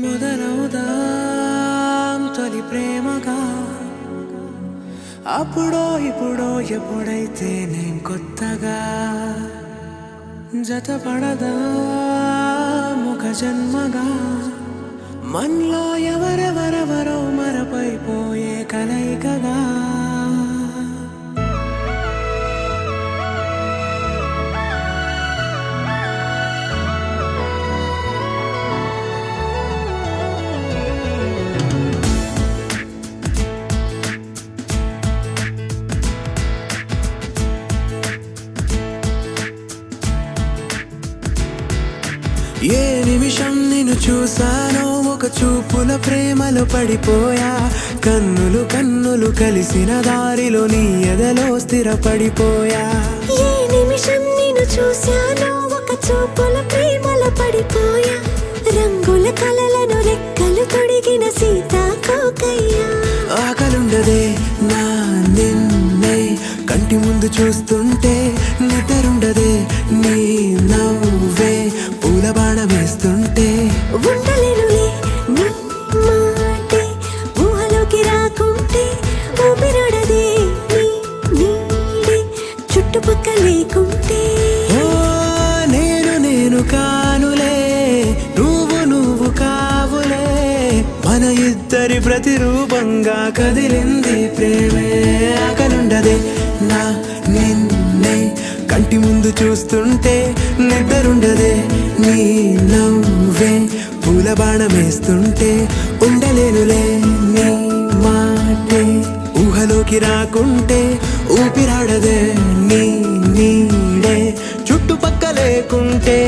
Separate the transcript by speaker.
Speaker 1: మొదలవుదాం తొలి ప్రేమగా అప్పుడో ఇప్పుడో ఎప్పుడైతే నేను కొత్తగా జతపడదా ముఖ జన్మగా మనలో ఎవరెవరెవరో మరపైపోయే కలయికగా ఏ నిమిషం నిన్ను చూసానో ఒక చూపుల ప్రేమలో పడిపోయా కన్నులు కన్నులు కలిసిన దారిలో నీ ఎదలో స్థిరపడిపోయా
Speaker 2: ఏ నిమిషం నిన్ను చూసానో ఒక చూపుల ప్రేమలో పడిపోయా రంగుల కలలను రెక్కలు తొడిగిన సీతాకోకయ్యా
Speaker 1: ఆకలుండదే నా నిన్నే కంటి ముందు చూస్తుంటే నిద్రుండదే నీ నవ్వే పూల బాణం వేస్తుంటే
Speaker 2: ఉండలేనులే నీ మాటే ఊహలోకి రాకుంటే ఊపిరాడదే నీ నీడే చుట్టుపక్కల లేకుంటే
Speaker 1: ఓ నేను కానులే నువ్వు కావులే మన ఇద్దరి ప్రతిరూపంగా కదిలింది ప్రేమే ఆకలుండదే నా నిన్నే కంటి ముందు చూస్తుంటే నిద్రుండదే నీ నవ్వే పూల బాణం వేస్తుంటే ఉండలేనులే నీ మాటే ఊహలోకి రాకుంటే ఊపిరాడదే నీ నీడే చుట్టుపక్క లేకుంటే